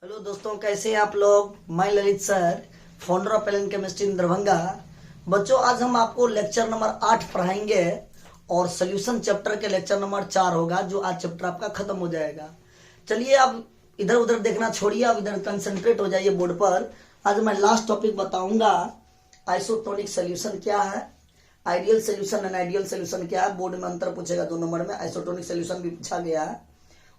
Hello दोस्तों, कैसे हैं आप लोग। मैं Lalit sir, founder of Allen chemistry in Darbhanga. बच्चों, आज हम आपको लेक्चर नंबर 8 पढ़ाएंगे और सोल्यूशन चैप्टर के लेक्चर नंबर 4 होगा, जो आज चैप्टर आपका खत्म हो जाएगा। चलिए, आप इधर उधर देखना छोड़िए, आप इधर कंसंट्रेट हो जाइए बोर्ड पर। आज मैं लास्ट टॉपिक बताऊंगा, आइसोटोनिक सोल्यूशन क्या है, ideal solution and ideal solution क्या है। बोर्ड में अंतर पूछेगा 2 नंबर में, आइसोटोनिक सोल्यूशन भी पूछा गया है।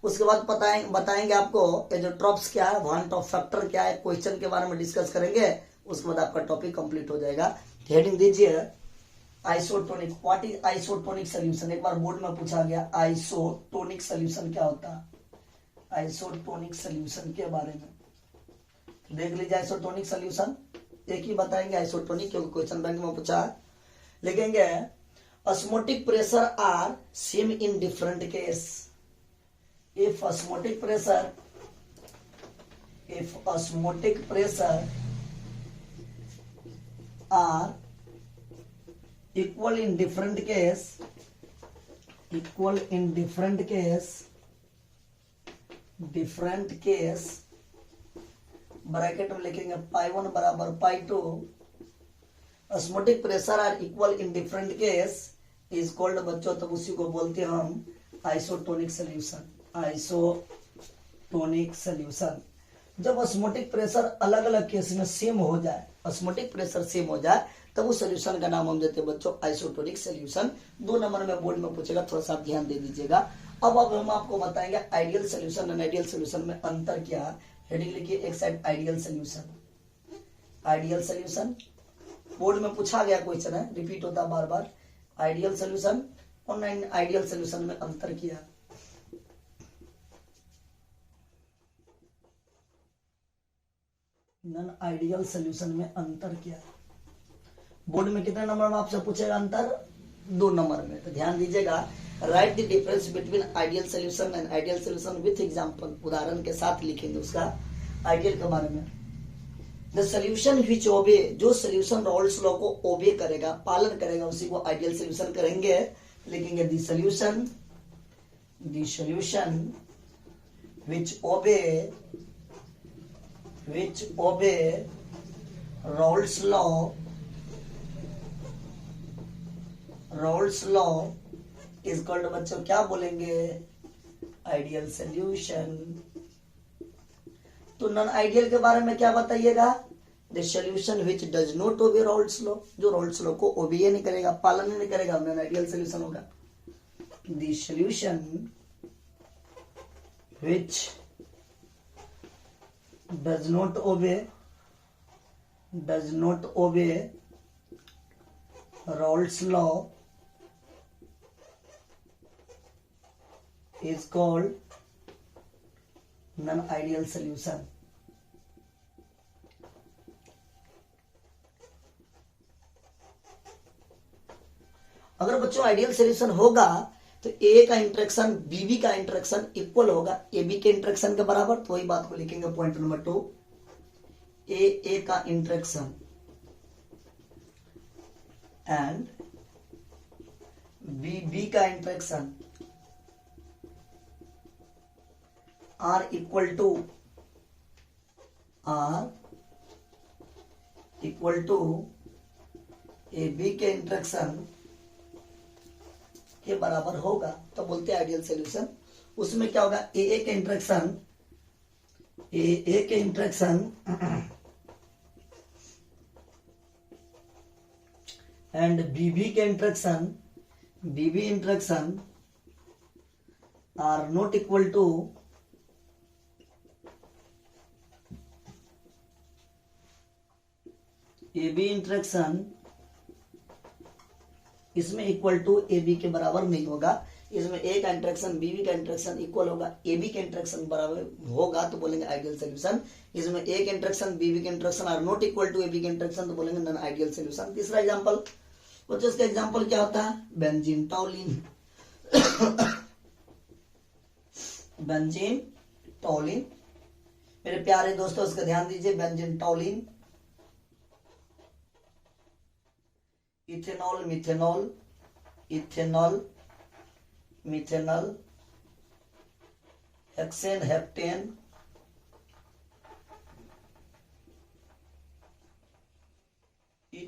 उसके बाद बताएंगे आपको एजोट्रॉप्स क्या है, वन टॉप फैक्टर क्या है, क्वेश्चन के बारे में डिस्कस करेंगे। उसके बाद आपका टॉपिक कंप्लीट हो जाएगा। हेडिंग दीजिए isotonic. What is isotonic solution. एक बार बोर्ड में पूछा गया आइसोटोनिक सोल्यूशन क्या होता है। आइसोटोनिक सोल्यूशन के बारे में देख लीजिए। आइसोटोनिक सोल्यूशन एक ही बताएंगे आइसोटोनिक, क्योंकि क्वेश्चन बैंक में पूछा है। लिखेंगे osmotic pressure are same in different case. If osmotic pressure are equal in different case, bracket में लिखेंगे पाई 1 बराबर pi 2। Osmotic pressure are equal in different case is called, बच्चों तब उसी को बोलते हैं हम आइसोटोनिक सोल्यूशन। आइसोटोनिक सोल्यूशन जब ऑस्मोटिक प्रेशर अलग अलग केस में सेम हो जाए, ऑस्मोटिक प्रेशर सेम हो जाए, तब उस सोल्यूशन का नाम हम देते हैं बच्चों आइसोटोनिक सोल्यूशन। 2 नंबर में बोर्ड में पूछेगा, थोड़ा सा ध्यान दे दीजिएगा। अब हम आपको बताएंगे आइडियल सोल्यूशन और आइडियल सोल्यूशन में अंतर क्या है। हेडिंग लिखिए, एक side ideal solution. Ideal solution board में पूछा गया क्वेश्चन है, रिपीट होता बार बार। आइडियल सोल्यूशन और आइडियल सोल्यूशन में अंतर क्या है। नॉन आइडियल सोल्यूशन में अंतर क्या है। बोर्ड में कितने नंबर में आपसे पूछेगा अंतर, 2 नंबर में। तो ध्यान दीजिएगा। Right the difference between ideal solution and ideal solution with example. उदाहरण के साथ लिखेंगे उसका आइडियल के बारे में। द सोल्यूशन व्हिच ओबे, जो सोल्यूशन रॉल्स लॉ को ओबे करेगा, पालन करेगा, उसी को आइडियल सोल्यूशन करेंगे। लिखेंगे the solution which obey Raoult's law is called, बच्चों क्या बोलेंगे, आइडियल सोल्यूशन। तो नॉन आइडियल के बारे में क्या बताइएगा, the solution which does not obey Raoult's law, जो Raoult's law को ओबे नहीं करेगा, पालन नहीं करेगा, नॉन आइडियल सोल्यूशन होगा। The solution which does not obey Raoult's law is called non-ideal solution। अगर बच्चों आइडियल सोल्यूशन होगा तो ए का इंटरेक्शन बीबी का इंटरेक्शन इक्वल होगा ए बी के इंटरेक्शन के बराबर। तो वही बात को लिखेंगे पॉइंट नंबर 2, ए का इंटरेक्शन एंड बी का interaction are equal to A B के इंटरेक्शन के बराबर होगा, तो बोलते हैं आइडियल सोल्यूशन। उसमें क्या होगा, ए के इंटरेक्शन एंड बीबी के interaction are not equal to A B interaction, इसमें इक्वल टू ए बी के बराबर नहीं होगा। इसमें ए का इंटरेक्शन बीबी का इंटरेक्शन इक्वल होगा, ए बी के इंटरेक्शन बराबर होगा, तो बोलेंगे आइडियल सोल्यूशन। इसमें ए के इंटरेक्शन बीबी के interaction are not equal to A B के इंटरेक्शन, तो बोलेंगे नॉन आइडियल सोल्यूशन। तीसरा एग्जांपल, बच्चों इसका एग्जांपल क्या होता है, बेंजीन टॉलिन। मेरे प्यारे दोस्तों, इसका ध्यान दीजिए। Benzene टॉलिन, ethanol methanol, hexane heptane,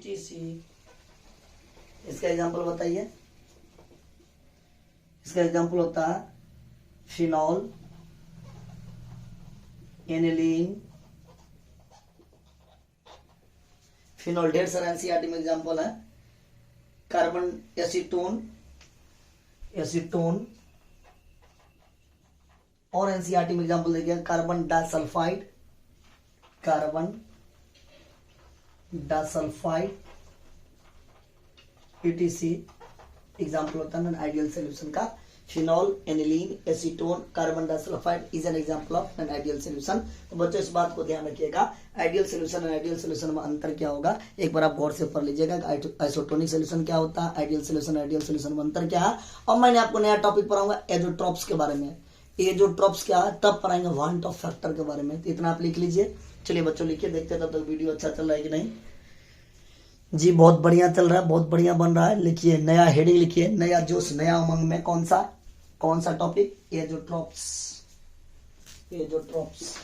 ETC। इसका एग्जांपल बताइए। इसका एग्जांपल होता है फिनॉल, एनिलीन। फिनॉल ढेर सारा एनसीईआरटी में एग्जांपल है। Carbon acetone, acetone. और एनसीईआरटी में एग्जांपल देखिए carbon disulphide, carbon disulphide, ETC। Example होता है नॉन आइडियल सॉल्यूशन का। Phenol, aniline, acetone, carbon disulphide is an example of an ideal solution. तो बच्चों इस बात को ध्यान रखिएगा, आइडियल सॉल्यूशन और आइडियल सॉल्यूशन में अंतर क्या होगा एक बार आप गौर से पढ़ लीजिएगा। आइसोटोनिक सॉल्यूशन क्या होता है, आइडियल सॉल्यूशन और आइडियल सॉल्यूशन में अंतर क्या है। और मैंने आपको नया टॉपिक पढ़ाऊंगा एजोट्रॉप्स के बारे में। एजोट्रॉप्स क्या है तब पढ़ाएंगे वांट ऑफ फैक्टर के बारे में। तो इतना आप लिख लीजिए। चलिए बच्चों लिखिए, देखते हैं तब तक वीडियो अच्छा चल रहा है कि नहीं। जी बहुत बढ़िया चल रहा है, बहुत बढ़िया बन रहा है। लिखिए नया हेडिंग, लिखिए नया जोश नया उमंग में। कौन सा टॉपिक, एजोट्रॉप्स। एजोट्रॉप्स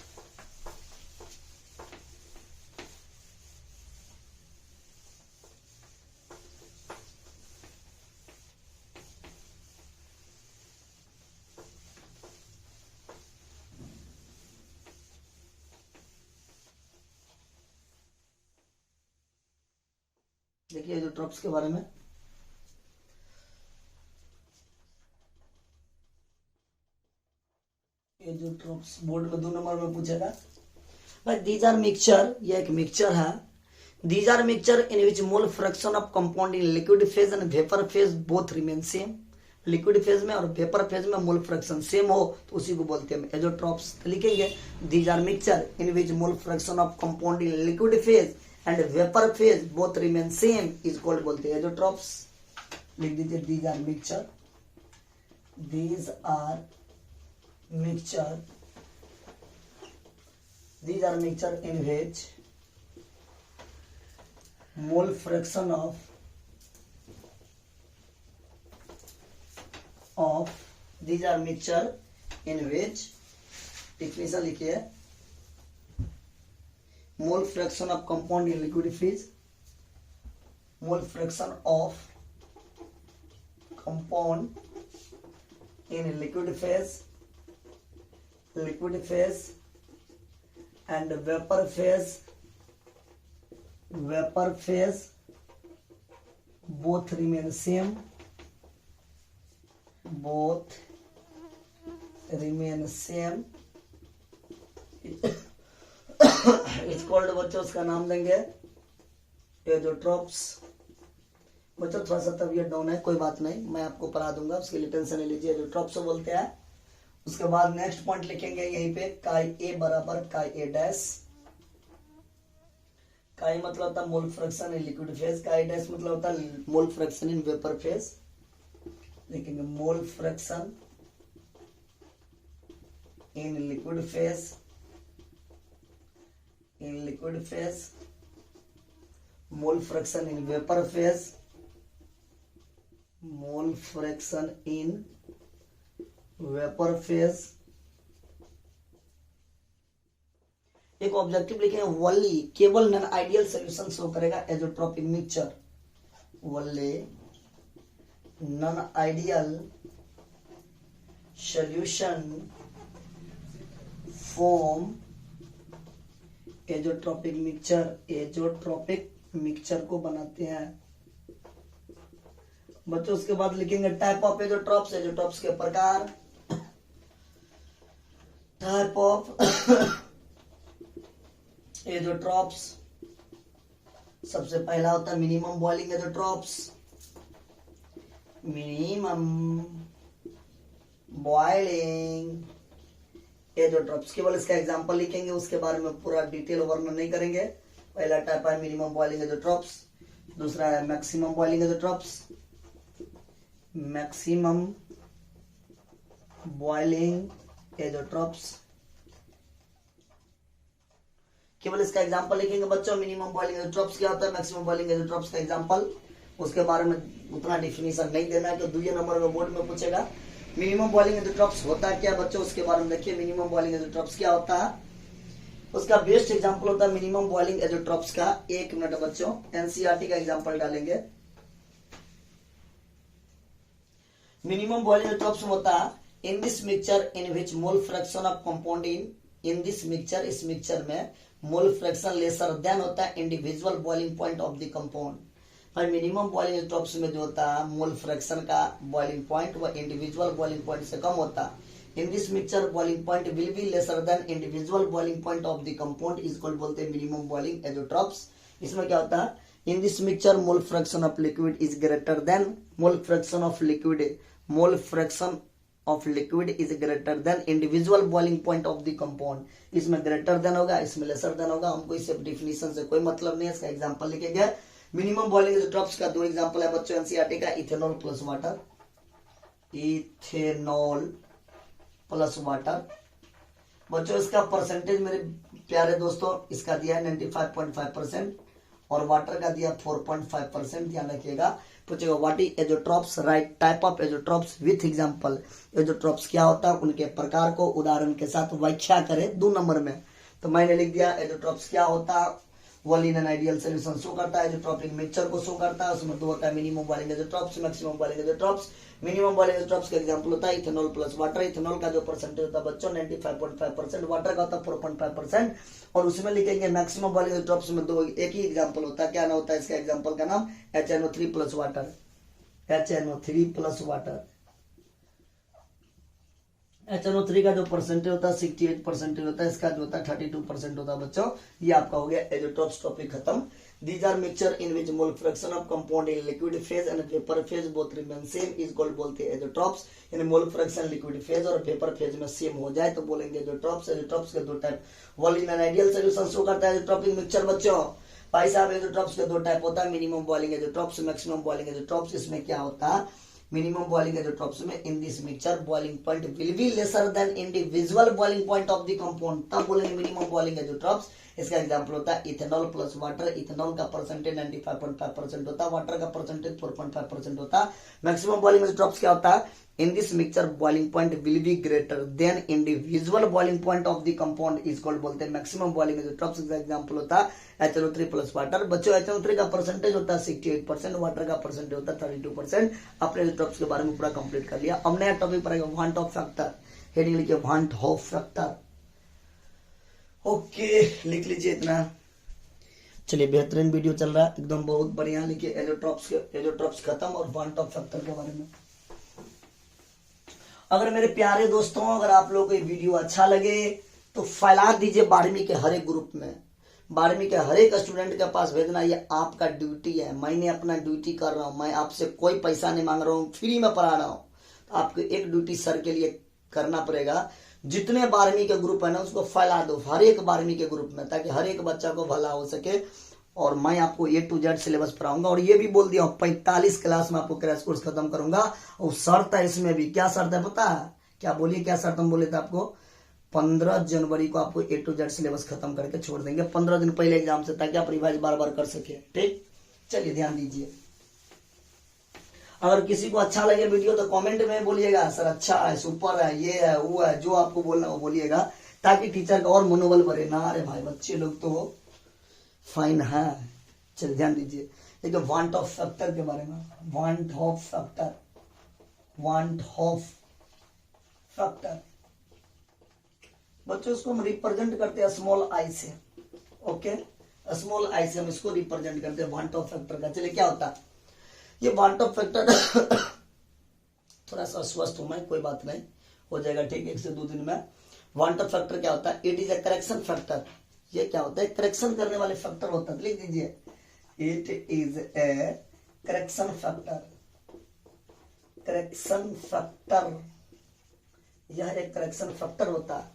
देखिए एजोट्रॉप्स के बारे में। एजोट्रॉप्स बोर्ड में 2 नंबर में पूछेगा भाई। दीज आर मिक्सचर, ये एक मिक्सचर है। These are mixture in which mole fraction of compound in liquid phase and vapour phase both remain same. Liquid phase में और वेपर फेज में मोल फ्रैक्शन सेम हो तो उसी को बोलते हैं एजोट्रॉप्स। तो लिखेंगे these are mixture in which mole fraction of compound in liquid phase and vapour phase both remain same is called, बोलते हैं एजोट्रॉप्स। लिख दीजिए these are mixture, these are mixture, these are mixture in which mole fraction of these are mixture in which definition लिखिए mole fraction of compound in liquid phase, mole fraction of compound in liquid phase and vapor phase both remain same, both remain same it's called, बच्चों उसका नाम देंगे एजोट्रॉप्स। बच्चों थोड़ा सा तबीयत down है, कोई बात नहीं, मैं आपको पढ़ा दूंगा, उसके लिए टेंशन नहीं लीजिए। एजोट्रॉप्स बोलते हैं। उसके बाद नेक्स्ट पॉइंट लिखेंगे यहीं पे काई ए बराबर काई ए डैश। काई मतलब होता है mole fraction in liquid phase, chi dash मतलब होता है mole fraction in vapour phase. लिखेंगे mole fraction in liquid phase, mole fraction in vapour phase, mole fraction in vapour phase. एक ऑब्जेक्टिव लिखेंगे वनली केवल नॉन आइडियल सॉल्यूशन शो करेगा azeotropic mixture. Only non ideal solution form azeotropic mixture. Azeotropic mixture को बनाते हैं बच्चों। उसके बाद लिखेंगे टाइप ऑफ एजोट्रॉप्स, एजोट्रॉप्स के प्रकार। टाइप ऑफ एजोट्रॉप्स, सबसे पहला होता है minimum boiling azeotropes. Minimum boiling एजोट्रॉप्स, केवल इसका एग्जांपल लिखेंगे, उसके बारे में पूरा डिटेल वर्णन नहीं करेंगे। पहला टाइप है मिनिमम बॉइलिंग एजोट्रॉप्स, दूसरा है maximum boiling azeotropes. Maximum boiling एजोट्रॉप्स, केवल इसका एग्जांपल लिखेंगे बच्चों। मिनिमम बॉइलिंग एजोट्रॉप्स क्या होता है, मैक्सिमम बॉइलिंग एजोट्रॉप्स का एग्जांपल, उसके बारे में उतना डिफिनेशन नहीं देना है, तो 2 नंबर में बोर्ड में पूछेगा। मिनिमम बॉइलिंग एजोट्रॉप्स होता क्या बच्चों, उसके बारे में देखिए। मिनिमम बॉइलिंग एजोट्रॉप्स क्या होता है, उसका बेस्ट एग्जांपल होता है मिनिमम बॉइलिंग एजोट्रॉप्स का। 1 मिनट बच्चों, एनसीईआरटी का एग्जांपल डालेंगे। मिनिमम बॉइलिंग एजोट्रॉप्स होता है in this mixture in which mole fraction of compound in this mixture, इस मिक्सचर में मोल फ्रैक्शन लेसर देन होता है individual boiling point of the compound. भाई मिनिमम बॉइलिंग एजोट्रॉप्स में जो होता है मोल फ्रैक्शन का बॉइलिंग पॉइंट वह इंडिविजुअल बॉइलिंग पॉइंट से कम होता है। In this mixture boiling point will be lesser than individual boiling point of the compound, इसको बोलते हैं मिनिमम बॉइलिंग एजोट्रॉप्स। इसमें क्या होता है, in this mixture mole fraction of liquid is greater than mole fraction of liquid, mole fraction of liquid is greater than individual boiling point of the compound. इसमें greater than होगा, इसमें lesser than होगा, हमको इससे definition से कोई मतलब नहीं है। इसका एग्जांपल लिखेंगे। मिनिमम बॉइलिंग एजोट्रॉप्स का 2 एग्जांपल है बच्चों एनसीईआरटी का, ethanol plus water, ethanol plus water. बच्चों इसका परसेंटेज मेरे प्यारे दोस्तों इसका दिया है 95.5% और वाटर का दिया 4.5%। ध्यान रखिएगा। पूछेगा what is azeotropes, right type of azeotropes with example. Azeotropes क्या होता है, उनके प्रकार को उदाहरण के साथ व्याख्या करें 2 नंबर में। तो मैंने लिख दिया एजोट्रॉप्स क्या होता है, wall in an ideal solution show करता है, एजोट्रॉपिक मिक्सचर को शो करता है, उसमें 2 होता है minimum boiling azeotropes, maximum boiling azeotropes. Minimum boiling azeotropes का एग्जांपल होता है इथेनॉल प्लस वाटर। इथेनॉल का जो परसेंटेज होता है बच्चों 95.5%, वाटर का होता है 4.5%। और उसमें लिखेंगे मैक्सिमम बॉइलिंग एजोट्रॉप्स में 2, एक ही एग्जांपल होता है। क्या ना होता है इसका एग्जांपल का नाम HNO3 plus water, HNO3 plus water. HNO3 का जो परसेंटेज होता है 68% होता है, इसका जो होता है 32% होता है बच्चों। ये आपका हो गया एजोट्रॉप्स टॉपिक खत्म। These are mixture in which mole fraction of compound in liquid phase and vapor phase both remain same is called बोलते हैं एजोट्रॉप्स। यानी मोल फ्रैक्शन लिक्विड फेज और वेपर फेज में सेम हो जाए तो बोलेंगे एजोट्रॉप्स। एजोट्रॉप्स के 2 type, wall in an ideal solution show करता है एजोट्रॉपिक मिक्सचर बच्चों। भाई साहब एजोट्रॉप्स के 2 टाइप होता है, minimum boiling azeotropes, maximum boiling एजोट्रॉप्स। इसमें क्या होता है, मिनिमम बॉइलिंग एजोट्रॉप्स में in this mixture boiling point will be lesser than individual boiling point of the compound, तब बोलेंगे मिनिमम बॉइलिंग एजोट्रॉप्स। इसका एग्जांपल होता है इथेनॉल प्लस वाटर। इथेनॉल का परसेंटेज 95.5% होता है, वाटर का परसेंटेज 4.5% होता है। मैक्सिमम बॉइलिंग एजोट्रॉप्स क्या होता है, in this mixture boiling point will be greater than individual boiling point of the compound is called बोलते हैं मैक्सिमम बॉइलिंग एजोट्रॉप्स। इसका एग्जांपल होता है HNO3 प्लस वाटर। बच्चों HNO3 का परसेंटेज होता है 68%, वाटर का परसेंटेज होता है 32%। अपने एजोट्रॉप्स के बारे में पूरा कंप्लीट कर लिया। अब नया टॉपिक पड़ेगा वांट ऑफ फैक्टर। हेडिंग लिखिए वांट ऑफ फैक्टर। ओके लिख लीजिए इतना। चलिए बेहतरीन वीडियो चल रहा है एकदम, बहुत बढ़िया। लिखिए एजोट्रॉप्स खत्म और वांट ऑफ फैक्टर के बारे में। अगर मेरे प्यारे दोस्तों अगर आप लोगों को ये वीडियो अच्छा लगे तो फैला दीजिए 12वीं के हर एक ग्रुप में। 12वीं के हर एक स्टूडेंट के पास भेजना, ये आपका ड्यूटी है। मैंने अपना ड्यूटी कर रहा हूं, मैं आपसे कोई पैसा नहीं मांग रहा हूं, फ्री में पढ़ा रहा हूं। तो आपको एक ड्यूटी सर के लिए करना पड़ेगा, जितने 12वीं के ग्रुप है ना उसको फैला दो हर एक 12वीं के ग्रुप में, ताकि हर एक बच्चा को भला हो सके। और मैं आपको A to Z सिलेबस पढ़ाऊंगा। और ये भी बोल दिया 45 क्लास में आपको क्रैश कोर्स खत्म करूंगा। और शर्त है इसमें भी, क्या शर्त है पता है, क्या बोलिए क्या शर्त हम बोले थे आपको, 15 जनवरी को आपको A to Z सिलेबस खत्म करके छोड़ देंगे, 15 दिन पहले एग्जाम से, ताकि आप रिवाइज बार बार कर सके। ठीक, चलिए ध्यान दीजिए। अगर किसी को अच्छा लगे वीडियो तो कमेंट में बोलिएगा सर अच्छा है, सुपर है, ये है वो है, जो आपको बोलना वो बोलिएगा, ताकि टीचर का और मनोबल बढ़े ना। अरे भाई बच्चे लोग तो फाइन है। चलिए ध्यान दीजिए। देखिए वांट ऑफ फैक्टर के बारे में, want Hoff factor, van't Hoff factor बच्चों इसको हम रिप्रेजेंट करते हैं स्मॉल आई से। ओके, स्मॉल आई से हम इसको रिप्रेजेंट करते हैं वांट ऑफ फैक्टर का। चलिए क्या होता है ये वांट ऑफ फैक्टर थोड़ा सा अस्वस्थ हूं मैं, कोई बात नहीं, हो जाएगा ठीक 1 से 2 दिन में। वांट ऑफ फैक्टर क्या होता है, it is a correction factor. ये क्या होता है, करेक्शन करने वाले फैक्टर होता है। लिख दीजिए it is a correction factor, correction factor, यह एक करेक्शन फैक्टर होता है।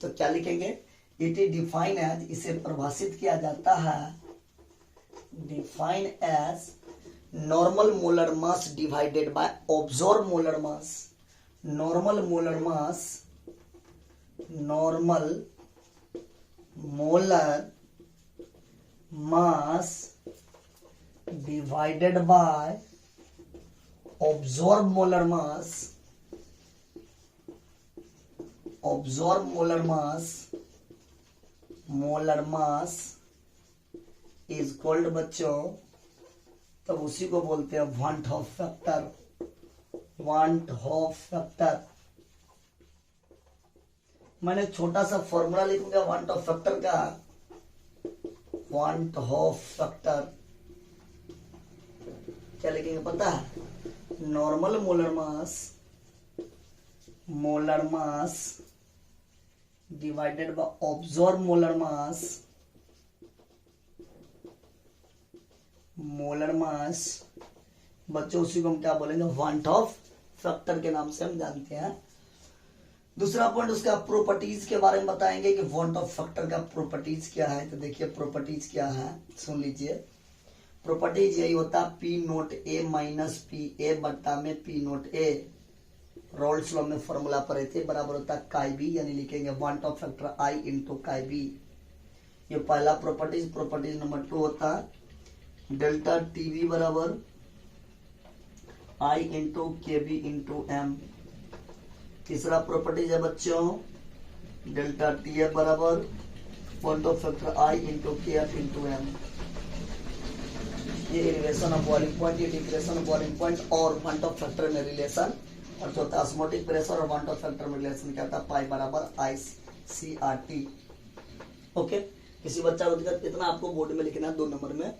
तो क्या लिखेंगे, इट इज डिफाइन एज, इसे परिभाषित किया जाता है, define as normal molar mass divided by observe molar mass. Normal molar mass, normal molar mass divided by observe molar mass, observe molar mass molar mass is called बच्चों, तब उसी को बोलते हैं van't Hoff factor. Van't Hoff factor, मैंने छोटा सा formula लिखूंगा वांट हॉफ फैक्टर का। वांट हॉफ फैक्टर क्या लिखेंगे पता है? Normal molar mass divided by observe molar mass बच्चों, उसी को हम क्या बोलेंगे? वांट ऑफ फैक्टर के नाम से हम जानते हैं। दूसरा पॉइंट उसका प्रॉपर्टीज के बारे में बताएंगे कि वांट ऑफ फैक्टर का प्रॉपर्टीज क्या है। तो देखिए प्रॉपर्टीज क्या है, सुन लीजिए। प्रॉपर्टीज यही होता है P naught A minus P A बट्टा में पी नोट ए, रोल्स लॉ में फॉर्मूला पढ़े थे, बराबर होता है काई बी, यानी लिखेंगे want Hoff factor I into काई बी। ये पहला प्रॉपर्टीज। प्रॉपर्टीज नंबर 2 होता है डेल्टा टीवी बराबर आई into K B into M. तीसरा प्रॉपर्टीज है बच्चों डेल्टा टी एफ बराबर van't Hoff factor I into के एफ इंटू एम। ये रिलेशन ऑफ बॉइलिंग पॉइंट, ये डिप्रेशन ऑफ बॉइलिंग पॉइंट और वांट ऑफ फैक्टर में रिलेशन। और चौथा ऑस्मोटिक प्रेशर और वांट ऑफ फैक्टर में रिलेशन क्या था? पाई बराबर आई सी आर टी। ओके, किसी बच्चा को दिक्कत, इतना आपको बोर्ड में लिखना है 2 नंबर में।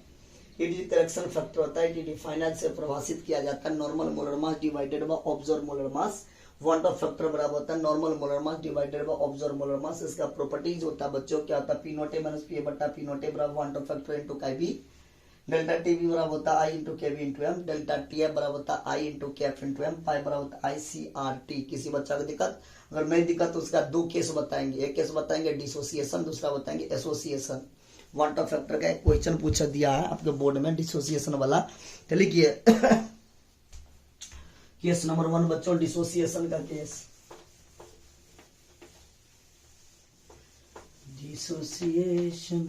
ये करेक्शन फैक्टर होता है, डिफाइनर से परिभाषित किया जाता है normal molar mass divided by observe molar mass. Van't Hoff factor बराबर होता है normal molar mass divided by observe molar mass. इसका प्रॉपर्टीज होता है बच्चों क्या होता है? P naught A minus P A बट्टा पी नोट ए बराबर van't Hoff factor into chi B. Delta T B बराबर होता है I into K B into M. Delta T F बराबर होता है आई इंटू के एफ इंटू एम। पाई बराबर होता है आई सी आर टी। किसी बच्चा को दिक्कत, अगर नहीं दिक्कत तो उसका 2 केस बताएंगे। एक केस बताएंगे डिसोसिएशन, दूसरा बताएंगे एसोसिएशन। वांट ऑफ फैक्टर का एक क्वेश्चन पूछा दिया है आपके बोर्ड में डिसोसिएशन वाला, तो लिखिए केस नंबर 1 बच्चों डिसोसिएशन का केस। डिसोसिएशन,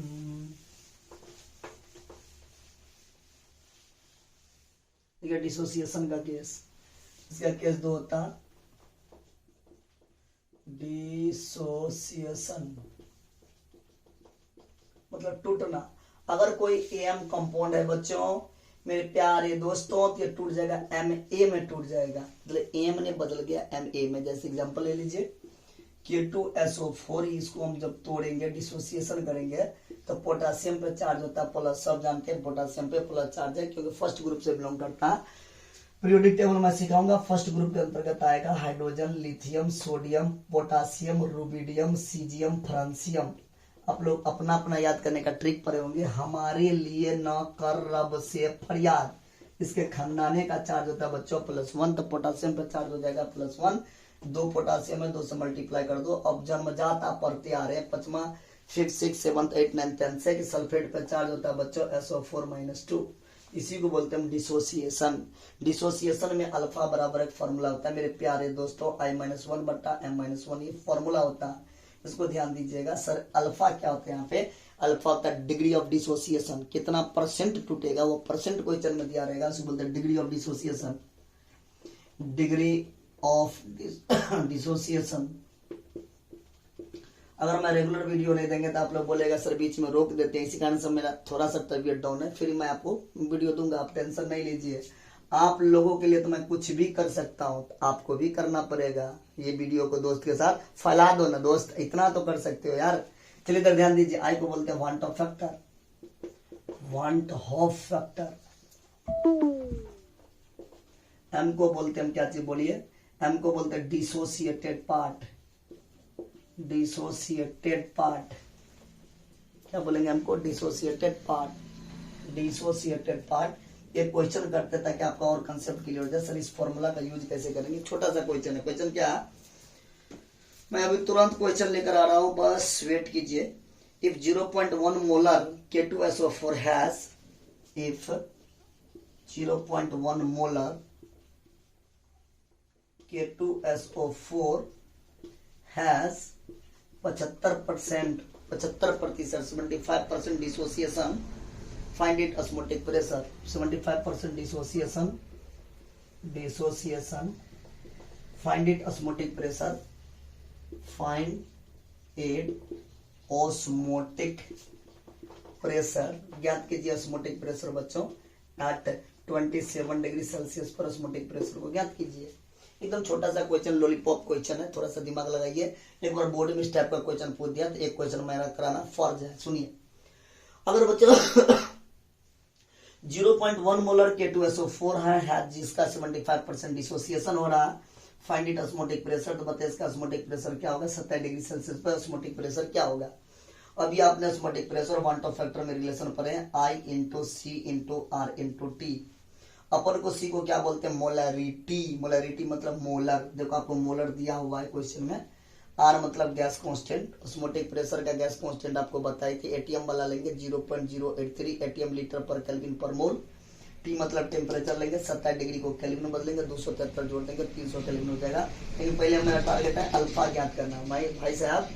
ठीक है, डिसोसिएशन का केस। इसका केस 2 होता डिसोसिएशन मतलब टूटना। अगर कोई एम कंपाउंड है बच्चों मेरे प्यारे दोस्तों, तो ये टूट जाएगा एम ए में टूट जाएगा, मतलब एम ने बदल गया एम ए में। जैसे एग्जांपल ले लीजिए K2SO4, इसको हम जब तोड़ेंगे डिसोसिएशन करेंगे तो पोटासियम पे चार्ज होता है प्लस, सब जानते हैं पोटासियम पे प्लस चार्ज है क्योंकि फर्स्ट ग्रुप से बिलोंग करता है। पीरियोडिक टेबल में सिखाऊंगा, फर्स्ट ग्रुप के अंतर्गत आएगा hydrogen, lithium, sodium, potassium, rubidium, caesium, francium. आप लोग अपना अपना याद करने का ट्रिक पढ़े होंगे। हमारे लिए न कर रब से फरियाद, इसके खानदाने का चार्ज होता है बच्चों +1, तो पोटासियम पे चार्ज हो जाएगा +1। 2 पोटासियम है, 2 से मल्टीप्लाई कर दो। अब जन्मजात आप पढ़ते आ रहे हैं 5वां 5th 6th 7th 8th 9th 10th से कि सल्फेट पे चार्ज होता है बच्चों SO4-2। इसी को बोलते हैं डिसोसिएशन। डिसोसिएशन में अल्फा बराबर एक फॉर्मूला होता है मेरे प्यारे दोस्तों I-1 बट्टा M-1, ये फॉर्मूला होता है, इसको ध्यान दीजिएगा। सर अल्फा क्या होता है? यहाँ पे अल्फा का डिग्री ऑफ डिसोसिएशन, कितना परसेंट टूटेगा वो परसेंट क्वेश्चन में दिया रहेगा, उसको बोलते हैं degree of dissociation. Degree of dissociation. अगर मैं रेगुलर वीडियो नहीं देंगे तो आप लोग बोलेगा सर बीच में रोक देते हैं, इसी कारण से मेरा थोड़ा सा तबियत डाउन है। फिर मैं आपको वीडियो दूंगा, आप टेंशन नहीं लीजिए। आप लोगों के लिए तो मैं कुछ भी कर सकता हूँ, आपको भी करना पड़ेगा। ये वीडियो को दोस्त के साथ फैला दो ना दोस्त, इतना तो कर सकते हो यार। चलिए इधर ध्यान दीजिए। आई को बोलते हैं van't Hoff factor, van't Hoff factor. M को बोलते हैं हम क्या चीज बोलिए? एम को बोलते हैं डिसोसिएटेड पार्ट, डिसोसिएटेड पार्ट। क्या बोलेंगे हमको? Dissociated part, dissociated part. ये क्वेश्चन करते हैं ताकि आपका और कंसेप्ट क्लियर हो जाए। सर इस फॉर्मूला का यूज कैसे करेंगे? छोटा सा क्वेश्चन है। क्वेश्चन क्या है? मैं अभी तुरंत क्वेश्चन लेकर आ रहा हूं, बस वेट कीजिए। If 0.1 molar K2SO4 has, if 0.1 molar K2SO4 has 75%, 75% dissociation, find it osmotic pressure. 75% dissociation, dissociation, find it osmotic pressure, find it osmotic pressure ज्ञात कीजिए। ऑस्मोटिक प्रेशर बच्चों एट 27 डिग्री सेल्सियस पर ऑस्मोटिक प्रेशर को ज्ञात कीजिए। एकदम छोटा सा क्वेश्चन, लॉलीपॉप क्वेश्चन है, थोड़ा सा दिमाग लगाइए। एक बार बोर्ड में इस टाइप का क्वेश्चन पूछ दिया तो एक क्वेश्चन मेरा कराना फर्ज है। सुनिए, अगर बच्चों 0.1 मोलर K2SO4 है जिसका 75% डिसोसिएशन हो रहा है, फाइंड इट ऑस्मोटिक प्रेशर। तो बताइए इसका ऑस्मोटिक प्रेशर क्या होगा। 27 डिग्री सेल्सियस पर ऑस्मोटिक प्रेशर क्या होगा। अभी आपने osmotic pressure van't Hoff factor में रिलेशन पढ़े हैं, I into C into R into T. अपन को सी को क्या बोलते हैं, मोलरिटी। मोलरिटी मतलब मोलर, देखो आपको मोलर दिया हुआ है क्वेश्चन में। आर मतलब गैस कांस्टेंट। ऑस्मोटिक प्रेशर का गैस कांस्टेंट आपको बताई थी, एटीएम वाला लेंगे 0.083 एटीएम लीटर पर केल्विन पर मोल। टी मतलब टेम्परेचर लेंगे, 27 डिग्री को केल्विन में बदलेंगे, 273 जोड़ देंगे, 300 केल्विन हो जाएगा। लेकिन पहले मेरा टारगेट है अल्फा ज्ञात करना। भाई साहब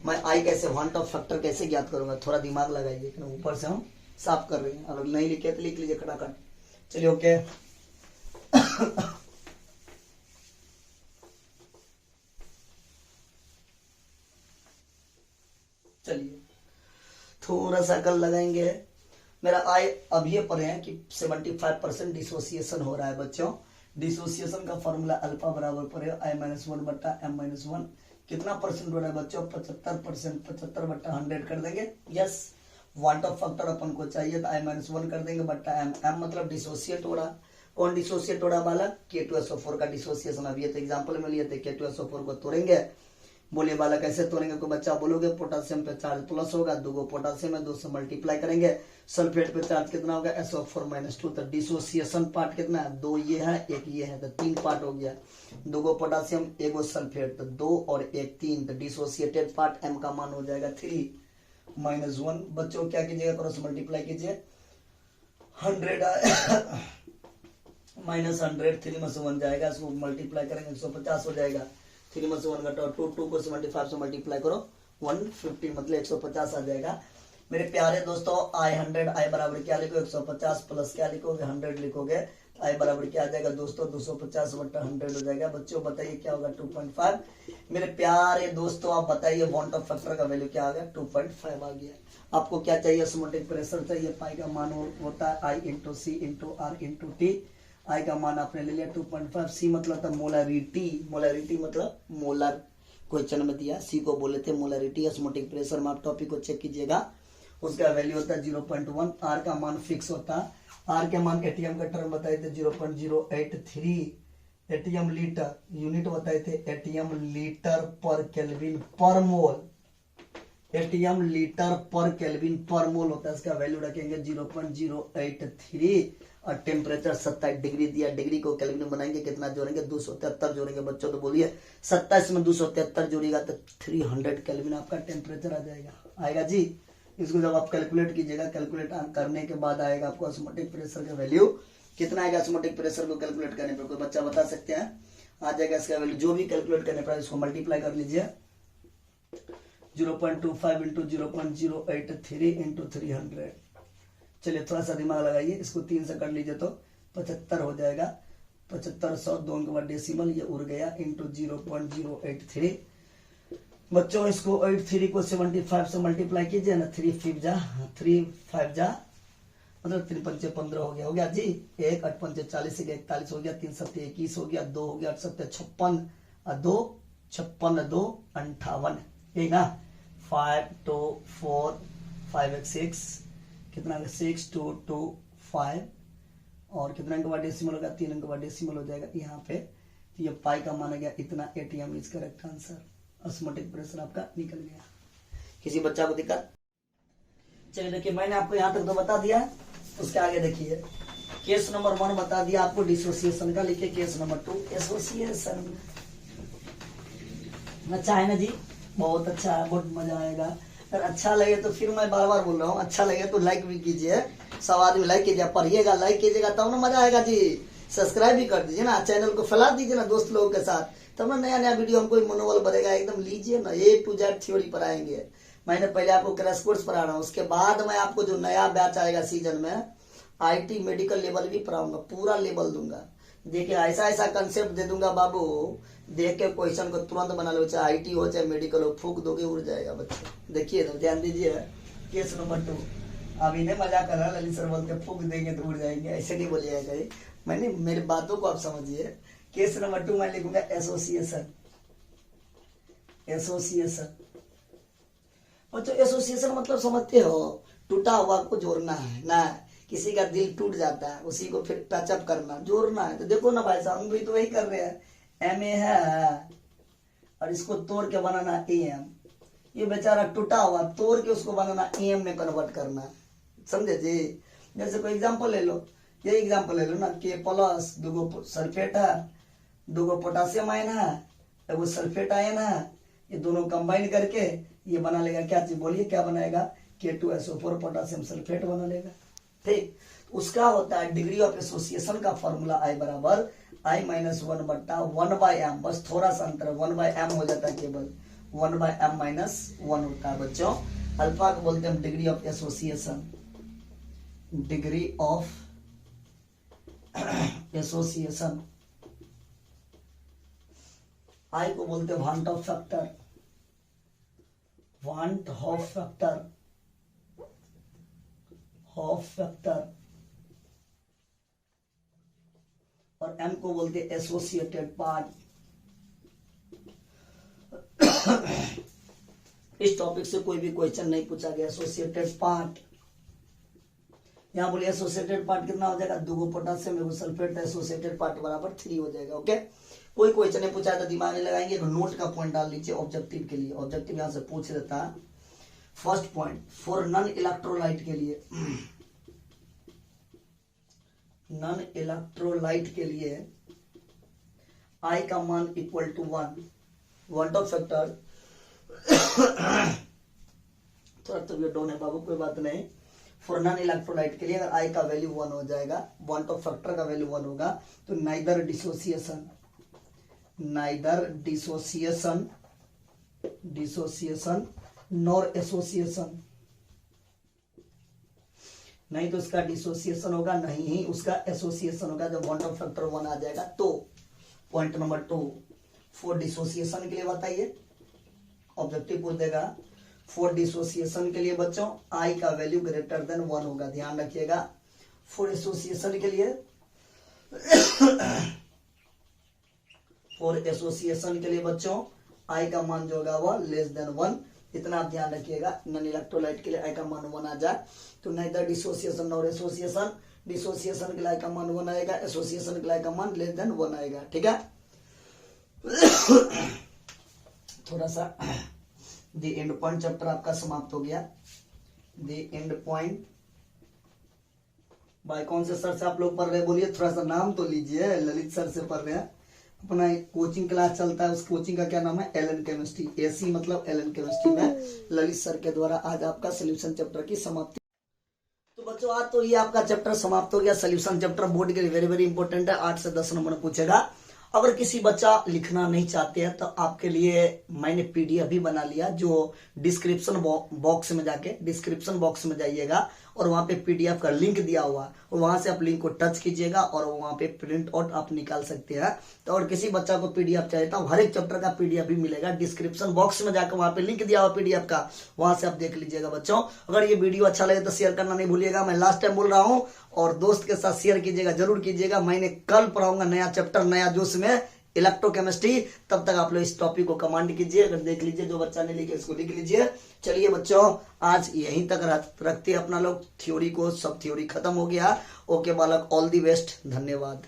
मैं आई कैसे, वांट ऑफ फैक्टर कैसे ज्ञात करूंगा, थोड़ा दिमाग लगाइए। ऊपर से हम साफ कर रहे हैं, अगर नहीं लिखे तो लिख लीजिए खटाखट। चलिए ओके। चलिए थोड़ा सा कल लगाएंगे। मेरा आई अब ये पढ़े हैं कि 75% डिसोसिएशन हो रहा है बच्चों। डिसोसिएशन का फॉर्मूला अल्फा बराबर पड़े I-1 बट्टा M-1। कितना परसेंट हो रहा है बच्चों, 75%। 75 बट्टा 100 कर देंगे, यस। वांट ऑफ फैक्टर अपन को चाहिए तो I-1 कर देंगे बट्टा M। M मतलब डिसोसिएट हो रहा। कौन डिसोसिएट हो रहा बालक, K2SO4 का डिसोसिएशन। अब ये तो एग्जाम्पल में लिए थे, K2SO4 को तोड़ेंगे। बोलिए बालक कैसे तोड़ेंगे, कोई बच्चा बोलोगे। पोटासियम पे चार्ज प्लस होगा, 2 पोटासियम है, 2 से मल्टीप्लाई करेंगे। सल्फेट पे चार्ज कितना होगा, SO4-2। तो डिसोसिएशन पार्ट कितना है, 2 ये है 1 ये है, तो 3 पार्ट हो गया। 2 पोटासियम 1 सल्फेट, तो 2 और 1 3। तो डिसोसिएटेड पार्ट M का मान हो जाएगा 3-1। बच्चों क्या कीजिएगा, क्रॉस मल्टीप्लाई कीजिए। 100 माइनस 100, 3 में से 1 जाएगा, इसको मल्टीप्लाई करेंगे 150 हो जाएगा। 3 में से 1 घटाओ 2 को 75 से मल्टीप्लाई करो 150 मतलब 150 आ जाएगा। मेरे प्यारे दोस्तों I100 I बराबर क्या लिखो, 150 प्लस क्या लिखोगे 100 लिखोगे। I बराबर क्या आ जाएगा दोस्तों, 250 बट्टा 100 हो जाएगा। बच्चों बताइए क्या होगा, 2.5। मेरे प्यारे दोस्तों आप बताइए वांट ऑफ फैक्टर का वैल्यू क्या आ गया, 2.5 आ गया। आपको क्या चाहिए, ऑस्मोटिक प्रेशर चाहिए। पाई का मान होता है I into C into R into T. I का मान आपने ले लिया 2.5। सी मतलब था मोलरिटी, मोलरिटी मतलब मोलर क्वेश्चन में दिया। सी को बोले थे मोलरिटी। ऑस्मोटिक प्रेशर में आप टॉपिक को चेक कीजिएगा, उसका वैल्यू होता है 0.1। आर का मान फिक्स होता है। आर के मान एटीएम का टर्म बताए थे 0.083 एटीएम लीटर। यूनिट बताए थे एटीएम लीटर पर केल्विन पर मोल। एटीएम लीटर पर केल्विन पर मोल होता है, इसका वैल्यू रखेंगे 0.083। और टेम्परेचर 27 डिग्री दिया, डिग्री को केल्विन में बनाएंगे, कितना जोड़ेंगे 273 जोड़ेंगे। बच्चों तो बोलिए 27 में 273 जोड़ेगा तो 300 केल्विन आपका टेम्परेचर आ जाएगा, आएगा जी। इसको जब आप कैलकुलेट कीजिएगा, कैलकुलेट करने के बाद आएगा आपको ऑस्मोटिक प्रेशर का वैल्यू कितना आएगा। ऑस्मोटिक प्रेशर को कैलकुलेट करने पर कोई बच्चा बता सकते हैं, आ जाएगा इसका वैल्यू। जो भी कैलकुलेट करने पर इसको मल्टीप्लाई कर लीजिए, 0.25 इंटू 0.083 इंटू 300। चलिए थोड़ा सा दिमाग लगाइए, इसको 3 से कर लीजिए तो 75 हो जाएगा। 75 100 2 के बाद डेसिमल ये उड़ गया इंटू 0.083। बच्चों इसको 83 को 75 से मल्टीप्लाई कीजिए ना, 3 5 जा मतलब 3 5 15 हो गया जी। 1 8 5 40 41 हो गया, 3 7 21 हो गया, 2 हो गया 8 7 56 2 56 2 58 एक ना 5 2 4 5 6 कितना 6 2 2 5 और कितना अंक बाद डेसिमल होगा, 3 अंक बाद डेसिमल हो जाएगा यहाँ पे। तो ये पाई का माना गया इतना। ATM is correct answer. Osmotic pressure आपका निकल गया। किसी बच्चा को दिक्कत? चलिए देखिए मैंने आपको यहाँ तक तो बता दिया, उसके आगे देखिए केस नंबर 1 बता दिया आपको डिसोसिएशन का। लिखिए केस नंबर 2 एसोसिएशन। अच्छा है ना जी, बहुत अच्छा है, बहुत मजा आएगा। अगर अच्छा लगे तो फिर मैं बार बार बोल रहा हूँ, अच्छा लगे तो लाइक भी कीजिए, सब आदमी लाइक कीजिए, पढ़िएगा लाइक कीजिएगा तब ना मजा आएगा जी। सब्सक्राइब भी कर दीजिए ना, चैनल को फैला दीजिए ना दोस्त लोगों के साथ, तब ना नया नया वीडियो हमको मनोबल बढ़ेगा। एकदम लीजिए ना, A to Z थ्योरी पढ़ाएंगे। मैंने पहले आपको क्रैश कोर्स पढ़ा रहा हूँ, उसके बाद मैं आपको जो नया बैच आएगा सीजन में IT मेडिकल लेवल भी पढ़ाऊंगा, पूरा लेवल दूंगा। देखिए ऐसा ऐसा कंसेप्ट दे दूंगा बाबू, देख के क्वेश्चन को तुरंत बना लो, चाहे आईटी हो चाहे मेडिकल हो, फूक दोगे उड़ जाएगा बच्चे। देखिए तो ध्यान दीजिए, केस नंबर 2। अभी नहीं मजाक कर रहा, ललित सर बोलते फूक देंगे तो उड़ जाएंगे, ऐसे नहीं बोलिएगा कहीं। मैंने मेरी बातों को आप समझिए। केस नंबर 2 मैं लिखूंगा एसोसिएशन। एसोसिएशन बच्चों, एसोसिएशन मतलब समझते हो, टूटा हुआ को जोड़ना है ना, किसी का दिल टूट जाता है उसी को फिर टचअप करना, जोड़ना है। तो देखो ना भाई साहब, हम भी तो वही कर रहे हैं। एम ए है और इसको तोड़ के बनाना ए एम, ये बेचारा टूटा हुआ, तोड़ के उसको बनाना ए एम में कन्वर्ट करना, समझे जी। जैसे कोई एग्जांपल ले लो, ये एग्जांपल ले लो ना, के प्लस, दूगो सल्फेट है, दूगो पोटासियम आयन है, एगो सल्फेट आयन है, ये दोनों कंबाइन करके ये बना लेगा क्या चीज, बोलिए क्या बनाएगा, K2SO4 पोटासियम सल्फेट बना लेगा। ठीक, उसका होता है डिग्री ऑफ एसोसिएशन का फॉर्मूला I बराबर I-1/1/m, बस थोड़ा सा अंतर 1/m हो जाता है, केवल 1/m-1 होता है बच्चों। अल्फा को बोलते हैं degree of association, degree of association. I को बोलते हैं van't Hoff factor, van't Hoff factor, of factor. और M को बोलते हैं एसोसिएटेड पार्ट। इस टॉपिक से कोई भी क्वेश्चन नहीं पूछा गया। एसोसिएटेड पार्ट, यहां बोलिए एसोसिएटेड पार्ट कितना हो जाएगा, 2 पोटासियम एगो सल्फेट, एसोसिएटेड पार्ट बराबर 3 हो जाएगा। ओके, कोई क्वेश्चन नहीं पूछा तो दिमाग में लगाएंगे, एक नोट का पॉइंट डाल लीजिए ऑब्जेक्टिव के लिए। ऑब्जेक्टिव यहां से पूछ देता है। First point, for non electrolyte के लिए, नॉन इलेक्ट्रोलाइट के लिए I का मान equal to 1, van't Hoff factor थोड़ा तबियत डाउन है बाबू, कोई बात नहीं। फॉर नॉन इलेक्ट्रोलाइट के लिए अगर I का वैल्यू 1 हो जाएगा, वांट ऑफ फैक्टर का वैल्यू 1 होगा, तो neither dissociation, neither dissociation, dissociation nor association, नहीं तो उसका डिसोसिएशन होगा, नहीं ही उसका एसोसिएशन होगा। जब वांट ऑफ फैक्टर 1 आ जाएगा तो। पॉइंट नंबर 2, फॉर डिसोसिएशन के लिए बताइए, ऑब्जेक्टिव पूछ देगा। फॉर डिसोसिएशन के लिए बच्चों I का वैल्यू ग्रेटर देन 1 होगा, ध्यान रखिएगा। फॉर एसोसिएशन के लिए फॉर एसोसिएशन के लिए बच्चों I का मान जो होगा वह लेस देन 1, इतना आप ध्यान रखिएगा। नॉन इलेक्ट्रोलाइट के लिए I का मान 1 आ जाए तो नाइदर डिसोसिएशन और एसोसिएशन, डिसोसिएशन के लिए I का मान 1 आएगा, एसोसिएशन के लिए I का मान लेस देन 1 आएगा। ठीक है, थोड़ा सा द एंड पॉइंट चैप्टर आपका समाप्त हो गया। द एंड पॉइंट बाय कौन से सर से आप लोग पढ़ रहे हैं, बोलिए थोड़ा सा नाम तो लीजिए। ललित सर से पढ़ रहे हैं, अपना कोचिंग क्लास चलता है, उस कोचिंग का क्या नाम है, एलन केमिस्ट्री। एसी मतलब एलन केमिस्ट्री में ललित सर के द्वारा आज आपका सोल्यूशन चैप्टर की समाप्ति। तो बच्चों आज तो ये आपका चैप्टर समाप्त हो गया। सोल्यूशन चैप्टर बोर्ड के लिए वेरी वेरी इंपॉर्टेंट है, 8 से 10 नंबर पूछेगा। अगर किसी बच्चा लिखना नहीं चाहते हैं तो आपके लिए मैंने पीडीएफ भी बना लिया, जो डिस्क्रिप्शन बॉक्स में जाके डिस्क्रिप्शन बॉक्स में जाइएगा और वहां पे पीडीएफ का लिंक दिया हुआ, वहां से आप लिंक को टच कीजिएगा और वहां पे प्रिंट आउट आप निकाल सकते हैं। तो और किसी बच्चा को पीडीएफ चाहिए तो हर एक चैप्टर का पीडीएफ भी मिलेगा डिस्क्रिप्शन बॉक्स में जाकर, वहां पे लिंक दिया हुआ पीडीएफ का, वहां से आप देख लीजिएगा। बच्चों अगर ये वीडियो अच्छा लगे तो शेयर करना नहीं भूलिएगा, मैं लास्ट टाइम बोल रहा हूँ, और दोस्त के साथ शेयर कीजिएगा, जरूर कीजिएगा। मैंने कल पढ़ाऊंगा नया चैप्टर, नया जोश में इलेक्ट्रोकेमिस्ट्री। तब तक आप लोग इस टॉपिक को कमांड कीजिए, अगर देख लीजिए, जो बच्चा ने लिखे इसको लिख लीजिए। चलिए बच्चों आज यहीं तक रखते हैं अपना लोग थ्योरी को, सब थ्योरी खत्म हो गया। ओके बालक, ऑल दी बेस्ट, धन्यवाद।